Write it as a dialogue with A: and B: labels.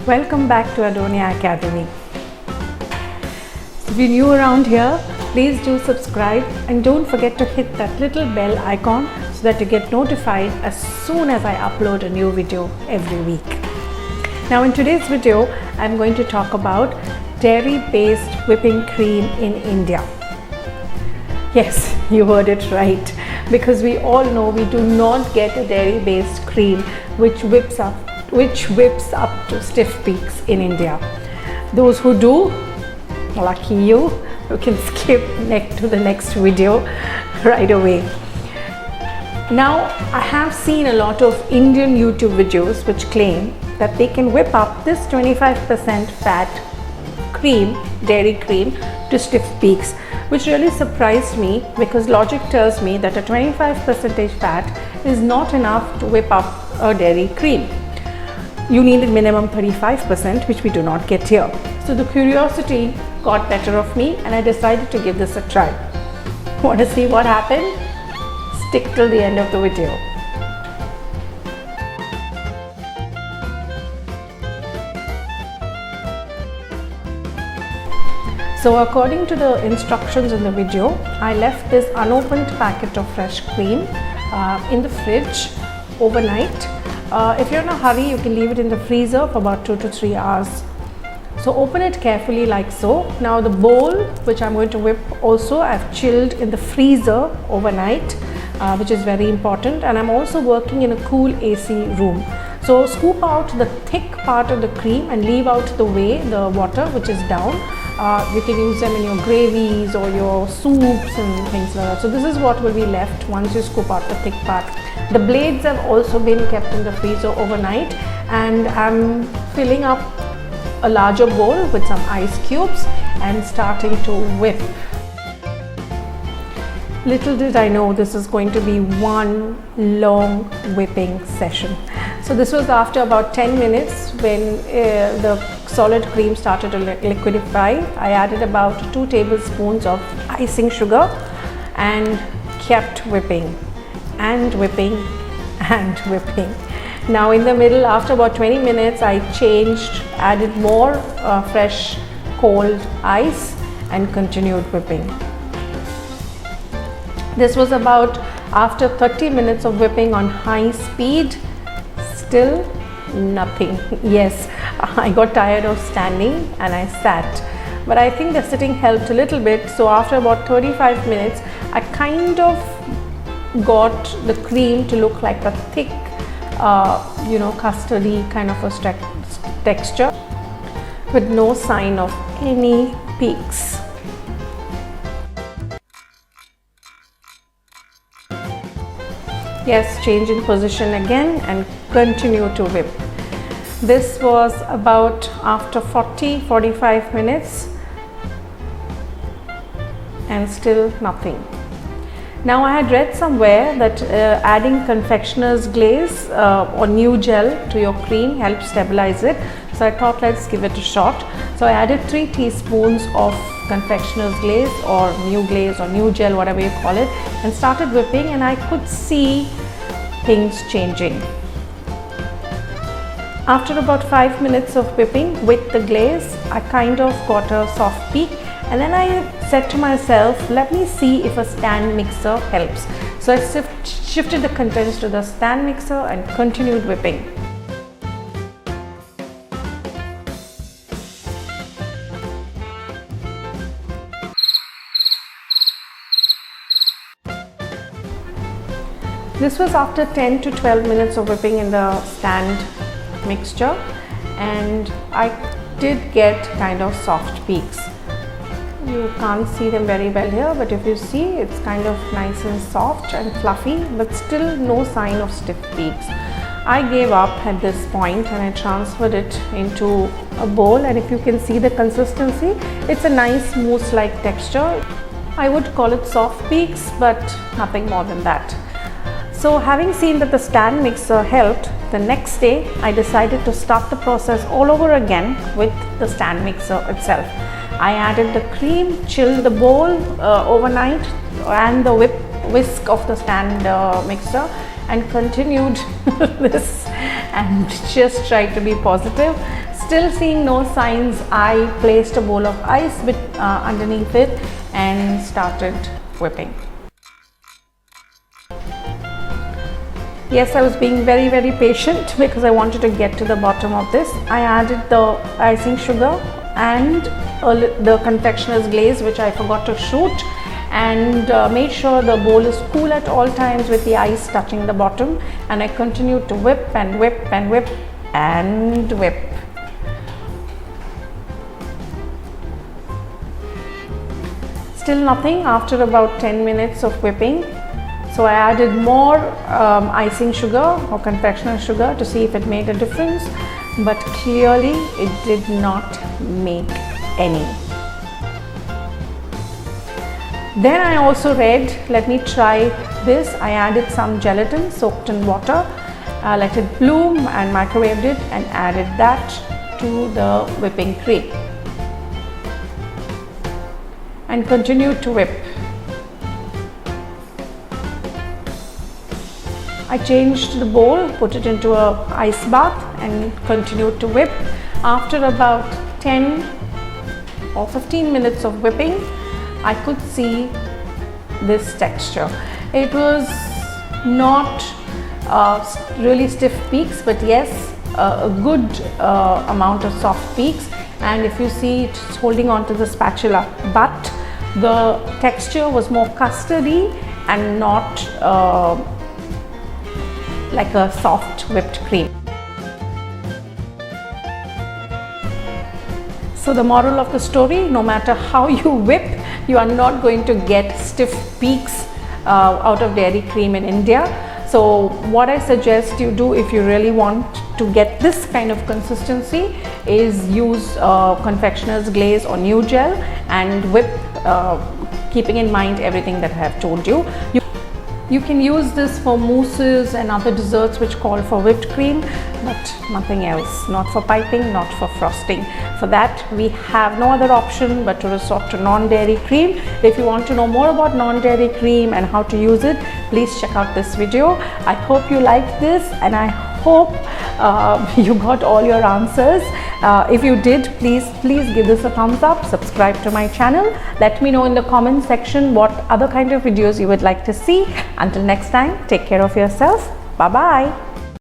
A: Welcome back to Adonia Academy. If you're new around here, please do subscribe and don't forget to hit that little bell icon so that you get notified as soon as I upload a new video every week. Now in today's video, I'm going to talk about dairy-based whipping cream in India. Yes, you heard it right, because we all know we do not get a dairy-based cream which whips up to stiff peaks in India. Those who do, lucky you can skip to the next video right away. Now, I have seen a lot of Indian YouTube videos which claim that they can whip up this 25% fat cream, dairy cream, to stiff peaks, which really surprised me because logic tells me that a 25% fat is not enough to whip up a dairy cream. You needed minimum 35%, which we do not get here. So the curiosity got better of me and I decided to give this a try. Want to see what happened? Stick till the end of the video. So according to the instructions in the video, I left this unopened packet of fresh cream in the fridge overnight. If you're in a hurry, you can leave it in the freezer for about 2 to 3 hours. So open it carefully like so. Now the bowl which I'm going to whip also I've chilled in the freezer overnight, which is very important, and I'm also working in a cool AC room. So scoop out the thick part of the cream and leave out the water which is down. You can use them in your gravies or your soups and things like that. So this is what will be left once you scoop out the thick part. The blades have also been kept in the freezer overnight, and I'm filling up a larger bowl with some ice cubes and starting to whip. Little did I know this is going to be one long whipping session. So this was after about 10 minutes when the solid cream started to liquidify. I added about 2 tablespoons of icing sugar and kept whipping and whipping and whipping. Now in the middle, after about 20 minutes, I added more fresh cold ice and continued whipping. This was about after 30 minutes of whipping on high speed. Still nothing. Yes, I got tired of standing and I sat, but I think the sitting helped a little bit. So after about 35 minutes, I kind of got the cream to look like a thick, custardy kind of a texture with no sign of any peaks. Yes, change in position again and continue to whip. This was about after 40-45 minutes and still nothing. Now I had read somewhere that adding confectioner's glaze or new gel to your cream helps stabilize it. So I thought let's give it a shot. So I added 3 teaspoons of confectioner's glaze or new gel, whatever you call it, and started whipping, and I could see things changing. After about 5 minutes of whipping with the glaze, I kind of got a soft peak, and then I said to myself, let me see if a stand mixer helps. So I shifted the contents to the stand mixer and continued whipping. This was after 10 to 12 minutes of whipping in the stand mixture, and I did get kind of soft peaks. You can't see them very well here, but if you see, it's kind of nice and soft and fluffy, but still no sign of stiff peaks. I gave up at this point and I transferred it into a bowl, and if you can see the consistency, it's a nice mousse-like texture. I would call it soft peaks, but nothing more than that. So having seen that the stand mixer helped, the next day I decided to start the process all over again with the stand mixer itself. I added the cream, chilled the bowl overnight, and the whisk of the stand mixer, and continued this and just tried to be positive. Still seeing no signs, I placed a bowl of ice underneath it and started whipping. Yes, I was being very patient because I wanted to get to the bottom of this. I added the icing sugar and the confectioner's glaze, which I forgot to shoot, and made sure the bowl is cool at all times with the ice touching the bottom, and I continued to whip and whip and whip and whip. Still nothing after about 10 minutes of whipping. So I added more icing sugar or confectioner sugar to see if it made a difference, but clearly it did not make any. Then I also read, let me try this. I added some gelatin soaked in water, let it bloom and microwaved it, and added that to the whipping cream and continued to whip. I changed the bowl, put it into an ice bath and continued to whip. After about 10 or 15 minutes of whipping, I could see this texture. It was not really stiff peaks, but yes, a good amount of soft peaks. And if you see, it's holding on to the spatula, but the texture was more custardy and not like a soft whipped cream. So the moral of the story, no matter how you whip, you are not going to get stiff peaks out of dairy cream in India. So what I suggest you do if you really want to get this kind of consistency is use confectioner's glaze or new gel and whip, keeping in mind everything that I have told you. You can use this for mousses and other desserts which call for whipped cream, but nothing else. Not for piping, not for frosting. For that, we have no other option but to resort to non-dairy cream. If you want to know more about non-dairy cream and how to use it, please check out this video. I hope you liked this, and I hope you got all your answers. If you did, please give this a thumbs up, subscribe to my channel. Let me know in the comment section what other kind of videos you would like to see. Until next time, take care of yourself. Bye bye.